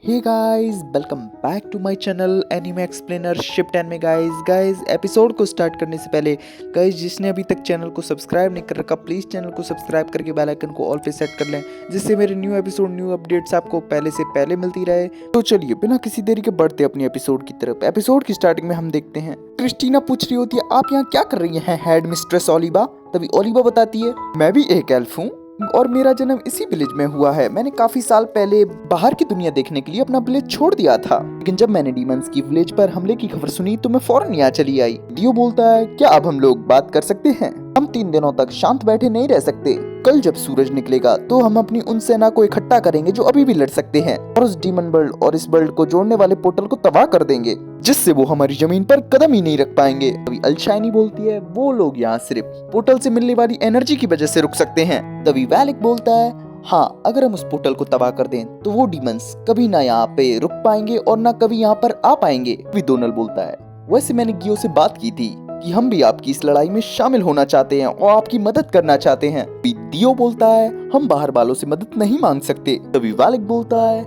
Hey guys, welcome back to my channel anime explainer shift and में। Guys episode को start करने से पहले गाइस, जिसने अभी तक चैनल को सब्सक्राइब नहीं कर रखा, प्लीज़ चैनल को सब्सक्राइब करके बेल आइकन को ऑल पे सेट कर लें, जिससे मेरे न्यू एपिसोड न्यू अपडेट्स आपको पहले से पहले मिलती रहे। तो चलिए बिना किसी देरी के बढ़ते अपनी एपिसोड की तरफ। एपिसोड की स्टार्टिंग में हम देखते हैं क्रिस्टीना पूछ रही होती है, आप यहाँ क्या कर रही हैं हेड मिस्ट्रेस ओलिवा। तभी ओलिवा बताती है, मैं भी एक एल्फ हूँ और मेरा जन्म इसी विलेज में हुआ है। मैंने काफी साल पहले बाहर की दुनिया देखने के लिए अपना विलेज छोड़ दिया था, लेकिन जब मैंने डीमंस की विलेज पर हमले की खबर सुनी तो मैं फौरन यहाँ चली आई। दियो बोलता है, क्या अब हम लोग बात कर सकते हैं? हम 3 दिनों तक शांत बैठे नहीं रह सकते। कल जब सूरज निकलेगा तो हम अपनी उन सेना को इकट्ठा करेंगे जो अभी भी लड़ सकते हैं, और उस डीमन वर्ल्ड और इस वर्ल्ड को जोड़ने वाले पोर्टल को तबाह कर देंगे, जिससे वो हमारी जमीन पर कदम ही नहीं रख पाएंगे। तभी अलशाइनी बोलती है, वो लोग यहाँ सिर्फ पोर्टल से मिलने वाली एनर्जी की वजह से रुक सकते हैं। तभी वैलिक बोलता है, हाँ, अगर हम उस पोर्टल को तबाह कर दें तो वो डीमंस कभी ना यहाँ पे रुक पाएंगे और ना कभी यहाँ पर आ पाएंगे। तभी डोनल बोलता है, वैसे मैंने गियो से बात की थी कि हम भी आपकी इस लड़ाई में शामिल होना चाहते हैं और आपकी मदद करना चाहते हैं। दियो बोलता है, हम बाहर वालों से मदद नहीं मांग सकते। तभी वैलिक बोलता है,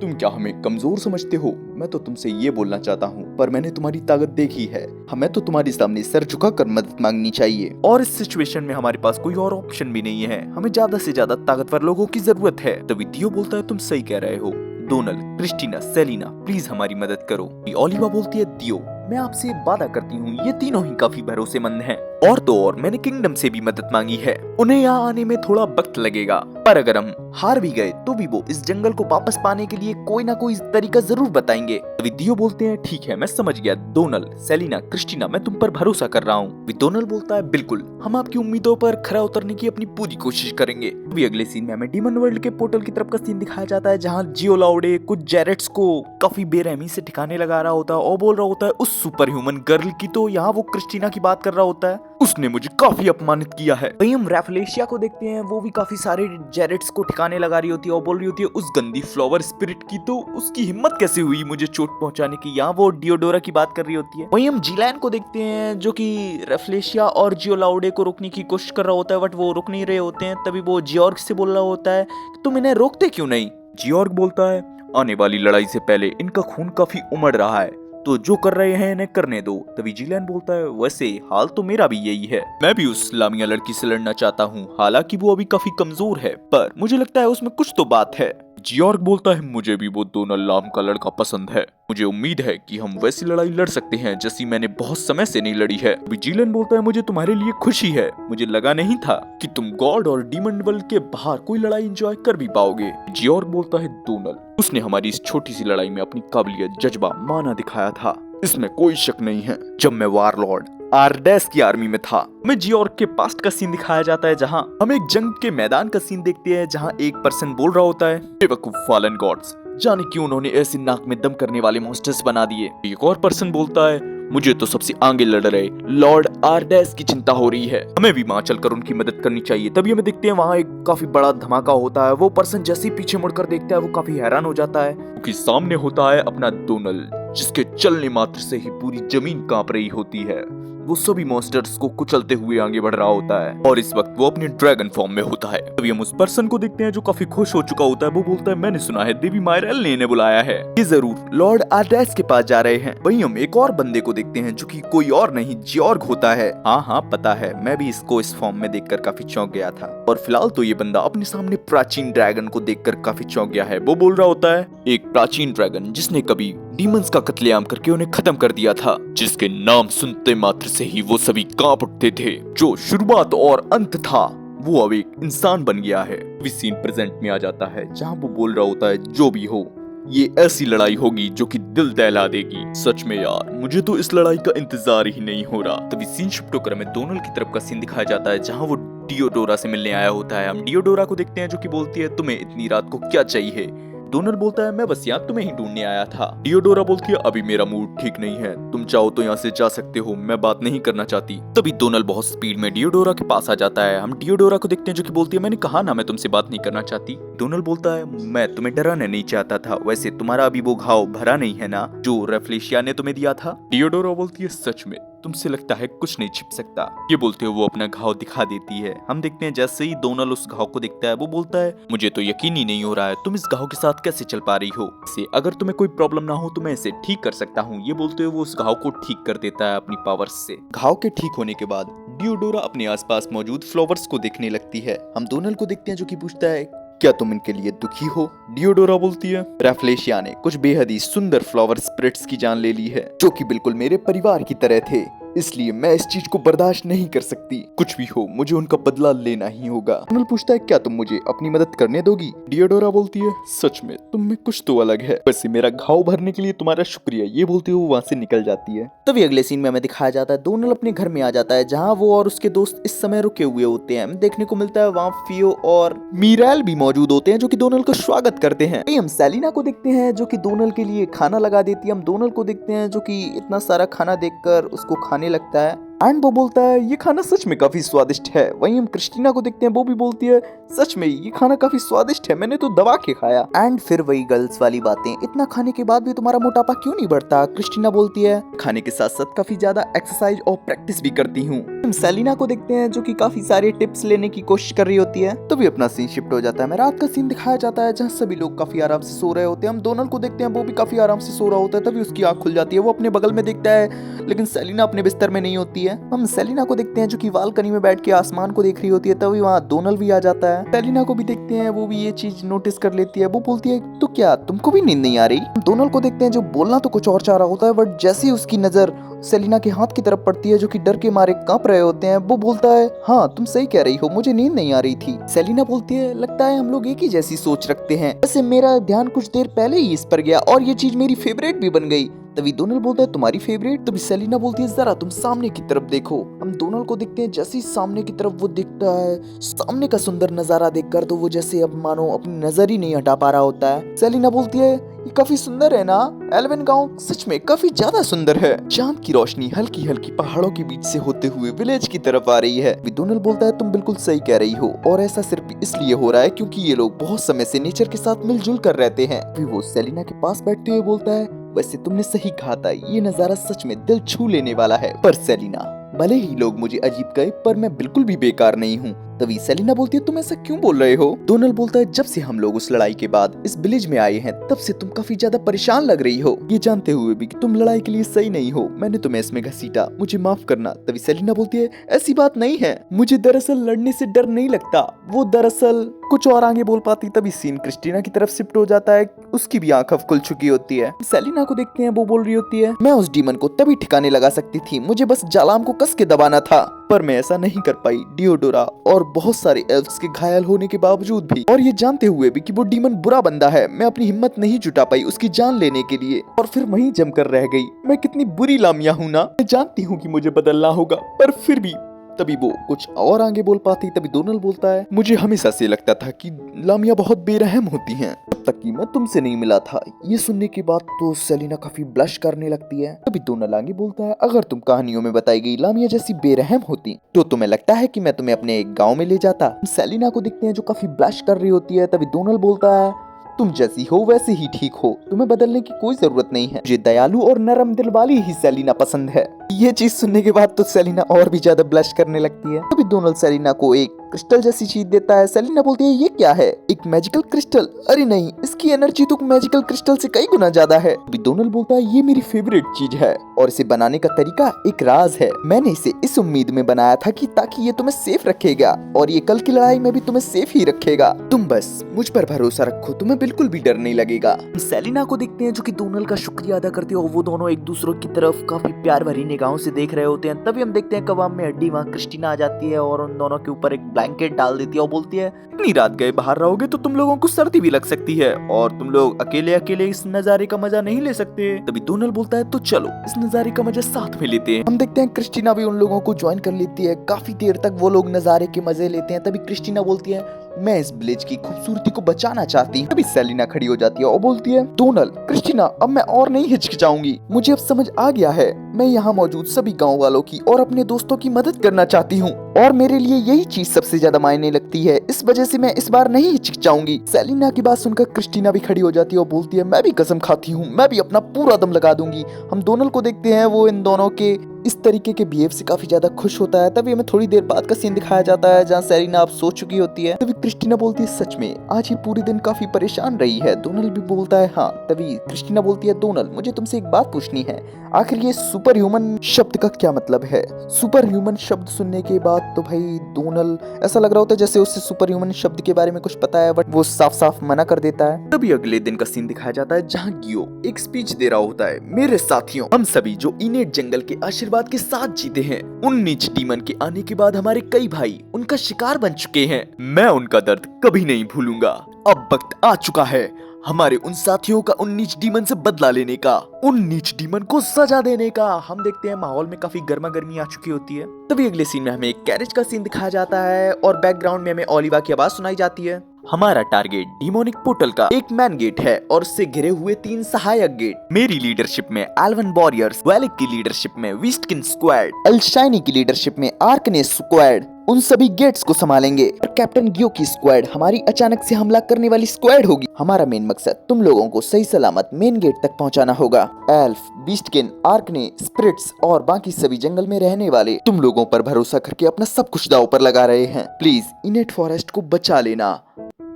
तुम क्या हमें कमजोर समझते हो? मैं तो तुमसे ये बोलना चाहता हूँ, पर मैंने तुम्हारी ताकत देखी है। हमें तो तुम्हारे सामने सर झुकाकर मदद मांगनी चाहिए, और इस सिचुएशन में हमारे पास कोई और ऑप्शन भी नहीं है। हमें ज्यादा से ज्यादा ताकतवर लोगों की जरूरत है। तभी दियो बोलता है, तुम सही कह रहे हो डोनल, क्रिस्टीना, सेलिना, प्लीज हमारी मदद करो। ओलिवा बोलती है, दियो, मैं आपसे वादा करती हूँ ये तीनों ही काफी भरोसेमंद हैं। और तो और मैंने किंगडम से भी मदद मांगी है। उन्हें यहाँ आने में थोड़ा वक्त लगेगा, पर अगर हम हार भी गए तो भी वो इस जंगल को वापस पाने के लिए कोई ना कोई तरीका जरूर बताएंगे। दियो बोलते हैं, ठीक है, मैं समझ गया डोनल, सेलिना, क्रिस्टीना, मैं तुम पर भरोसा कर रहा हूँ। डोनल बोलता है, बिल्कुल, हम आपकी उम्मीदों पर खरा उतरने की अपनी पूरी कोशिश करेंगे। अभी अगले सीन में हमें डीमन वर्ल्ड के पोर्टल की तरफ का सीन दिखाया जाता है, जहाँ जियो लाउडे कुछ जेरेट्स को काफी बेरहमी से ठिकाने लगा रहा होता है और बोल रहा होता है, उस सुपर ह्यूमन गर्ल की। तो यहाँ वो क्रिस्टीना की बात कर रहा होता है, उसने मुझे काफी अपमानित किया है। वहीं हम रेफलेशिया को देखते हैं, वो भी काफी सारे जेरेट्स को ठिकाने लगा रही होती है और बोल रही होती है, उस गंदी फ्लावर स्पिरिट की तो उसकी हिम्मत कैसे हुई मुझे चोट पहुंचाने की। यहाँ वो डियोडोरा की बात कर रही होती है। वहीं हम जीलैन को देखते हैं, जो कि रेफलेशिया और जियो लाउडे को रोकने की कोशिश कर रहा होता है, बट वो रुक नहीं रहे होते हैं। तभी वो जियोर्ग से बोल रहा होता है, तुम इन्हें रोकते क्यों नहीं? जियोर्ग बोलता है, आने वाली लड़ाई से पहले इनका खून काफी उमड़ रहा है, तो जो कर रहे हैं इन्हें करने दो। तभी जीलैन बोलता है, वैसे हाल तो मेरा भी यही है। मैं भी उस लामिया लड़की से लड़ना चाहता हूँ, हालांकि वो अभी काफी कमजोर है, पर मुझे लगता है उसमें कुछ तो बात है। जियोर्ग बोलता है, मुझे भी वो डोनल लाम का लड़का पसंद है। मुझे उम्मीद है कि हम वैसी लड़ाई लड़ सकते हैं जैसी मैंने बहुत समय से नहीं लड़ी है। जीलन बोलता है, मुझे तुम्हारे लिए खुशी है। मुझे लगा नहीं था कि तुम गॉड और डीमन वर्ल्ड के बाहर कोई लड़ाई एंजॉय कर भी पाओगे। जियोर्ग बोलता है, डोनल, उसने हमारी इस छोटी सी लड़ाई में अपनी काबिलियत, जज्बा, माना दिखाया था, इसमें कोई शक नहीं है। जब मैं वारलॉर्ड आर्डेस की आर्मी में था। हमें जियोर्ग के पास्ट का सीन दिखाया जाता है, जहां हम एक जंग के मैदान का सीन देखते हैं, जहां एक पर्सन बोल रहा होता है, बेवकूफ फॉलन गॉड्स, जाने क्यों उन्होंने ऐसे नाक में दम करने वाले मॉन्स्टर्स बना दिए। एक और पर्सन बोलता है, मुझे तो सबसे आगे लड़ रहे लॉर्ड आर्डेस की चिंता हो रही है, हमें भी वहां चलकर उनकी मदद करनी चाहिए। तभी हमें देखते हैं वहां एक काफी बड़ा धमाका होता है। वो पर्सन जैसे ही पीछे मुड़कर देखता है, वो काफी हैरान हो जाता है, क्योंकि सामने होता है अपना डोनल, जिसके चलने मात्र से ही पूरी जमीन कांप रही होती है। वो सभी मॉन्स्टर्स को कुचलते हुए आगे बढ़ रहा होता है, और इस वक्त वो अपने ड्रैगन फॉर्म में होता है। तभी हम उस पर्सन को देखते हैं जो काफी खुश हो चुका होता है। वो बोलता है, मैंने सुना है देवी मायरेल ने इन्हें बुलाया है, ये जरूर लॉर्ड आर्डेस के पास जा रहे हैं। वहीं हम एक और बंदे को देखते हैं, जो कि कोई और नहीं, जियोर्ग होता है। हाँ, पता है, मैं भी इसको इस फॉर्म में देखकर काफी चौंक गया था, और फिलहाल तो ये बंदा अपने सामने प्राचीन ड्रैगन को देखकर काफी चौंक गया है। वो बोल रहा होता है, एक प्राचीन ड्रैगन जिसने कभी डीमंस का कत्लेआम करके उन्हें खत्म कर दिया था, जिसके नाम सुनते मात्र से ही वो सभी कांप उठते थे, जो शुरुआत और अंत था वो अब एक इंसान बन गया है। सीन प्रेजेंट में आ जाता है, जहां वो बोल रहा होता है, जो भी हो, ये ऐसी लड़ाई होगी जो कि दिल दहला देगी। सच में यार, मुझे तो इस लड़ाई का इंतजार ही नहीं हो रहा। तभी सीन शिफ्ट होकर हमें डोनल की तरफ का सीन दिखाया जाता है, जहां वो डियोडोरा से मिलने आया होता है। हम डियोडोरा को देखते हैं, जो कि बोलती है, तुम्हें इतनी रात को क्या चाहिए? डोनल बोलता है, मैं बस यहाँ तुम्हें ही ढूंढने आया था। डियोडोरा बोलती है, अभी मेरा मूड ठीक नहीं है, तुम चाहो तो यहाँ से जा सकते हो, मैं बात नहीं करना चाहती। तभी डोनल बहुत स्पीड में डियोडोरा के पास आ जाता है। हम डियोडोरा को देखते हैं, जो कि बोलती है, मैंने कहा ना मैं तुमसे बात नहीं करना चाहती। डोनल बोलता है, मैं तुम्हें डराना नहीं चाहता था, वैसे तुम्हारा अभी वो घाव भरा नहीं है ना, जो रेफलेशिया ने तुम्हें दिया था। डियोडोरा बोलती है, सच में तुमसे लगता है कुछ नहीं छिप सकता। ये बोलते हुए वो अपना घाव दिखा देती है। हम देखते हैं जैसे ही डोनल्ड उस घाव को देखता है वो बोलता है, मुझे तो यकीन ही नहीं हो रहा है तुम इस घाव के साथ कैसे चल पा रही हो। इसे अगर तुम्हें कोई प्रॉब्लम ना हो तो मैं इसे ठीक कर सकता हूँ। ये बोलते हुए वो उस घाव को ठीक कर देता है अपनी पावर्स से। घाव के ठीक होने के बाद डियोडोरा अपने आसपास मौजूद फ्लावर्स को देखने लगती है। हम डोनल्ड को देखते हैं जो कि पूछता है, क्या तुम इनके लिए दुखी हो? डियोडोरा बोलती है, रैफलेशिया ने कुछ बेहद ही सुंदर फ्लावर स्प्रिट्स की जान ले ली है जो कि बिल्कुल मेरे परिवार की तरह थे, इसलिए मैं इस चीज को बर्दाश्त नहीं कर सकती। कुछ भी हो मुझे उनका बदला लेना ही होगा। डोनल्ड पूछता है, क्या तुम मुझे अपनी मदद करने दोगी? डियोडोरा बोलती है, सच में तुम में कुछ तो अलग है, वैसे मेरा घाव भरने के लिए तुम्हारा शुक्रिया। ये बोलते हुए वहाँ से निकल जाती है। तभी अगले सीन में हमें दिखाया जाता है डोनल्ड अपने घर में आ जाता है जहाँ वो और उसके दोस्त इस समय रुके हुए होते हैं। हमें देखने को मिलता है वहाँ फियो और मीराल भी मौजूद होते हैं जो कि डोनल्ड का स्वागत करते हैं। हम सेलिना को देखते हैं जो कि डोनल्ड के लिए खाना लगा देती है। हम डोनल्ड को देखते हैं जो कि इतना सारा खाना देखकर उसको खाने लगता है एंड वो बोलता है, ये खाना सच में काफी स्वादिष्ट है। वहीं हम क्रिस्टीना को देखते हैं, वो भी बोलती है, सच में ये खाना काफी स्वादिष्ट है, मैंने तो दबा के खाया। एंड फिर वही गर्ल्स वाली बातें, इतना खाने के बाद भी तुम्हारा मोटापा क्यों नहीं बढ़ता? क्रिस्टीना बोलती है, खाने के साथ साथ काफी ज्यादा एक्सरसाइज और प्रैक्टिस भी करती हूँ। हम सेलिना को देखते हैं जो कि काफी सारे टिप्स लेने की कोशिश कर रही होती है। तभी अपना सीन शिफ्ट हो जाता है। हमें रात का सीन दिखाया जाता है जहाँ सभी लोग काफी आराम से सो रहे होते हैं। हम डोनल्ड को देखते हैं, वो भी काफी आराम से सो रहा होता है। तभी उसकी आंख खुल जाती है, वो अपने बगल में देखता है लेकिन सेलिना अपने बिस्तर में नहीं होती है। हम सेलिना को देखते हैं जो कि बालकनी में बैठ के आसमान को देख रही होती है। तभी वहाँ डोनल्ड भी आ जाता है। सेलिना को भी देखते हैं, वो भी ये चीज नोटिस कर लेती है। वो बोलती है, तो क्या तुमको भी नींद नहीं आ रही? डोनल्ड को देखते हैं जो बोलना तो कुछ और चाह रहा होता है, बट जैसे ही उसकी नजर सेलिना के हाथ की तरफ पड़ती है जो कि डर के मारे कांप रहे होते हैं, वो बोलता है, हाँ तुम सही कह रही हो, मुझे नींद नहीं आ रही थी। सेलिना बोलती है, लगता है हम लोग एक ही जैसी सोच रखते हैं, वैसे मेरा ध्यान कुछ देर पहले ही इस पर गया और ये चीज मेरी फेवरेट भी बन गई। तभी डोनल्ड बोलता है, तुम्हारी फेवरेट? तभी सेलिना बोलती है, जरा तुम सामने की तरफ देखो। हम डोनल्ड को देखते हैं, जैसे ही सामने की तरफ वो दिखता है, सामने का सुंदर नजारा देखकर तो वो जैसे अब मानो अपनी नजर ही नहीं हटा पा रहा होता है। सेलिना बोलती है, ये काफी सुंदर है ना? एल्विन गांव सच में काफी ज्यादा सुंदर है। चांद की रोशनी हल्की हल्की पहाड़ों के बीच से होते हुए विलेज की तरफ आ रही है। डोनल्ड बोलता है, तुम बिल्कुल सही कह रही हो और ऐसा सिर्फ इसलिए हो रहा है क्योंकि ये लोग बहुत समय से नेचर के साथ मिलजुल कर रहते हैं। फिर वो सेलिना के पास बैठते हुए बोलता है, वैसे तुमने सही कहा था, ये नजारा सच में दिल छू लेने वाला है। पर सेलिना, भले ही लोग मुझे अजीब कहे पर मैं बिल्कुल भी बेकार नहीं हूँ। तभी सेलिना बोलती है, तुम ऐसा क्यों बोल रहे हो? डोनल्ड बोलता है, जब से हम लोग उस लड़ाई के बाद इस विलेज में आए हैं तब से तुम काफी ज्यादा परेशान लग रही हो, ये जानते हुए भी कि तुम लड़ाई के लिए सही नहीं हो। मैंने तुम्हें इसमें घसीटा, मुझे माफ करना। तभी सेलिना बोलती है, ऐसी बात नहीं है, मुझे दरअसल लड़ने से डर नहीं लगता। वो दरअसल कुछ और आगे बोल पाती। तभी सीन क्रिस्टीना की तरफ शिफ्ट हो जाता है, उसकी भी आंख अब खुल चुकी होती है। सेलिना को देखते हैं, वो बोल रही होती है, मैं उस डीमन को तभी ठिकाने लगा सकती थी, मुझे बस जालाम को कस के दबाना था, पर मैं ऐसा नहीं कर पाई। डियोडोरा और बहुत सारे एल्फ्स के घायल होने के बावजूद भी और ये जानते हुए भी कि वो डीमन बुरा बंदा है, मैं अपनी हिम्मत नहीं जुटा पाई उसकी जान लेने के लिए और फिर वहीं जमकर रह गई। मैं कितनी बुरी लामिया हूँ ना, मैं जानती हूँ कि मुझे बदलना होगा, पर फिर भी। तभी वो कुछ और आगे बोल पाती। तभी डोनल्ड बोलता है, मुझे हमेशा से लगता था कि लामिया बहुत बेरहम होती हैं, तब तक कि मैं तुमसे नहीं मिला था। ये सुनने के बाद तो सेलिना काफी ब्लश करने लगती है। तभी डोनल्ड आगे बोलता है, अगर तुम कहानियों में बताई गई लामिया जैसी बेरहम होती तो तुम्हें लगता है कि मैं तुम्हें अपने एक गाँव में ले जाता? सेलिना को देखते हैं जो काफी ब्लश कर रही होती है। तभी डोनल्ड बोलता है, तुम जैसी हो वैसे ही ठीक हो, तुम्हें बदलने की कोई जरूरत नहीं है, मुझे दयालु और नरम दिल वाली ही सेलिना पसंद है। ये चीज सुनने के बाद तो सेलिना और भी ज्यादा ब्लश करने लगती है। तभी डोनल्ड सेलिना को एक क्रिस्टल जैसी चीज देता है। सेलिना बोलती है, ये क्या है? एक मैजिकल क्रिस्टल? अरे नहीं, इसकी एनर्जी तो मैजिकल क्रिस्टल से कई गुना ज्यादा है। अभी डोनल्ड बोलता है, ये मेरी फेवरेट चीज है और इसे बनाने का तरीका एक राज है। मैंने इसे इस उम्मीद में बनाया था कि ताकि ये तुम्हें सेफ रखेगा और ये कल की लड़ाई में भी तुम्हें सेफ ही रखेगा। तुम बस मुझ पर भरोसा रखो, तुम्हें बिल्कुल भी डर नहीं लगेगा। सेलिना को देखते हैं जो कि डोनल्ड का शुक्रिया अदा करते हो। वो दोनों एक दूसरे की तरफ काफी प्यार भरी निगाहों से देख रहे होते हैं। तभी हम देखते हैं कबाब में हड्डी वहाँ क्रिस्टीना आ जाती है और उन दोनों के ऊपर एक ब्लैंकेट डाल देती है और बोलती है, इतनी रात गए बाहर रहोगे तो तुम लोगों को सर्दी भी लग सकती है और तुम लोग अकेले अकेले इस नजारे का मजा नहीं ले सकते। तभी डोनल्ड बोलता है, तो चलो इस नजारे का मजा साथ में लेते हैं। हम देखते हैं क्रिस्टीना भी उन लोगों को ज्वाइन कर लेती है। काफी देर तक वो लोग नजारे के मजे लेते हैं। तभी क्रिस्टीना बोलती है, मैं इस विलेज की खूबसूरती को बचाना चाहती हूँ। तभी सेलिना खड़ी हो जाती है और बोलती है, डोनल्ड, क्रिस्टीना, अब मैं और नहीं हिचकिचाऊंगी, मुझे अब समझ आ गया है, मैं यहाँ मौजूद सभी गाँव वालों की और अपने दोस्तों की मदद करना चाहती हूँ। और मेरे लिए यही चीज सबसे ज्यादा मायने लगती है। इस वजह से मैं इस बार नहीं हिचकिचाऊंगी। सेलिना की बात सुनकर क्रिस्टीना भी खड़ी हो जाती है और बोलती है, मैं भी कसम खाती हूँ, मैं भी अपना पूरा दम लगा दूंगी। हम डोनल को देखते हैं, वो इन दोनों के इस तरीके के बिहेव से काफी ज्यादा खुश होता है। तभी हमें थोड़ी देर बाद का सीन दिखाया जाता है जहाँ सेलिना अब सो चुकी होती है। तभी क्रिस्टीना बोलती है, सच में आज ये पूरे दिन काफी परेशान रही है। डोनल भी बोलता है हाँ। तभी क्रिस्टीना बोलती है, डोनल मुझे तुमसे एक बात पूछनी है, आखिर ये सुपर ह्यूमन शब्द का क्या मतलब है? सुपर ह्यूमन शब्द सुनने के बाद तो भाई डोनल ऐसा लग रहा होता है जैसे उसे सुपर ह्यूमन शब्द के बारे में कुछ पता है, बट वो साफ साफ मना कर देता है। तभी अगले दिन का सीन दिखाया जाता है जहाँ गियो एक स्पीच दे रहा होता है, मेरे साथियों, हम सभी जो इनेट जंगल के आशीर्वाद के साथ जीते हैं, उन नीच डीमन के आने के बाद हमारे कई भाई उनका शिकार बन चुके हैं। मैं उनका दर्द कभी नहीं भूलूंगा। अब वक्त आ चुका है हमारे उन साथियों का उन नीच डीमन से बदला लेने का, उन नीच डीमन को सजा देने का। हम देखते हैं माहौल में काफी गर्मा गर्मी आ चुकी होती है। तभी अगले सीन में हमें एक कैरेज का सीन दिखाया जाता है और बैकग्राउंड में हमें ओलिवा की आवाज सुनाई जाती है। हमारा टारगेट डिमोनिक पोर्टल का एक मैन गेट है और उससे घिरे हुए 3 सहायक गेट। मेरी लीडरशिप में एल्वन वॉरियर्स, वेलिक की लीडरशिप में विस्टकिन स्क्वाड, अल्शाइनी की लीडरशिप में आर्कनेस स्क्वाड उन सभी गेट्स को संभालेंगे और कैप्टन गियो की स्क्वाड हमारी अचानक से हमला करने वाली स्क्वाड होगी। हमारा मेन मकसद तुम लोगों को सही सलामत मेन गेट तक पहुंचाना होगा। एल्फ, बीस्टकिन, आर्कने, स्पिरिट्स और बाकी सभी जंगल में रहने वाले तुम लोगों पर भरोसा करके अपना सब कुछ दांव पर लगा रहे हैं। प्लीज इनेट फॉरेस्ट को बचा लेना।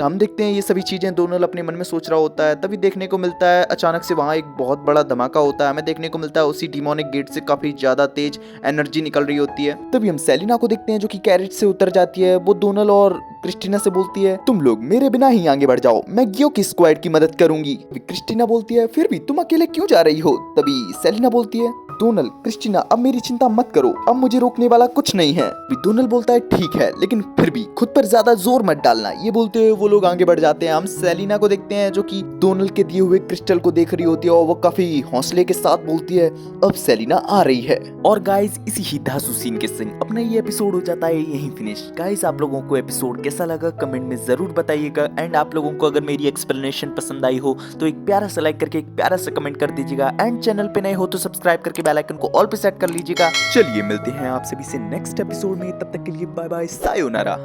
हम देखते हैं ये सभी चीजें डोनल अपने मन में सोच रहा होता है। तभी देखने को मिलता है अचानक से वहाँ एक बहुत बड़ा धमाका होता है। हमें देखने को मिलता है उसी डिमोनिक गेट से काफी ज्यादा तेज एनर्जी निकल रही होती है। तभी हम सेलिना को देखते हैं जो कि कैरेज से उतर जाती है। वो डोनल और क्रिस्टीना से बोलती है, तुम लोग मेरे बिना ही आगे बढ़ जाओ, मैं गियो की स्क्वाड की मदद करूंगी। क्रिस्टीना बोलती है, फिर भी तुम अकेले क्यों जा रही हो? तभी सेलिना बोलती है, डोनल, क्रिस्टीना अब मेरी चिंता मत करो, अब मुझे रोकने वाला कुछ नहीं है। डोनल बोलता है, ठीक है, लेकिन फिर भी खुद पर ज्यादा जोर मत डालना। ये बोलते हुए वो लोग आगे बढ़ जाते हैं। हम सेलिना को देखते हैं जो कि डोनल के दिए हुए क्रिस्टल को देख रही होती है और वो काफी हौसले के साथ बोलती है, अब सेलिना आ रही है। और गाइस इसी ही धांसू सीन के संग अपना ये एपिसोड हो जाता है यहीं फिनिश। गाइस आप लोगों को एपिसोड कैसा लगा कमेंट में जरूर बताइएगा। एंड आप लोगों को अगर मेरी एक्सप्लेनेशन पसंद आई हो तो एक प्यारा सा लाइक करके एक प्यारा सा कमेंट कर दीजिएगा। एंड चैनल पे नए हो तो सब्सक्राइब करके बेल आइकन को ऑल पे सेट कर लीजिएगा। चलिए मिलते हैं आप सभी से नेक्स्ट एपिसोड में, तब तक के लिए बाय बाय, सायोनारा।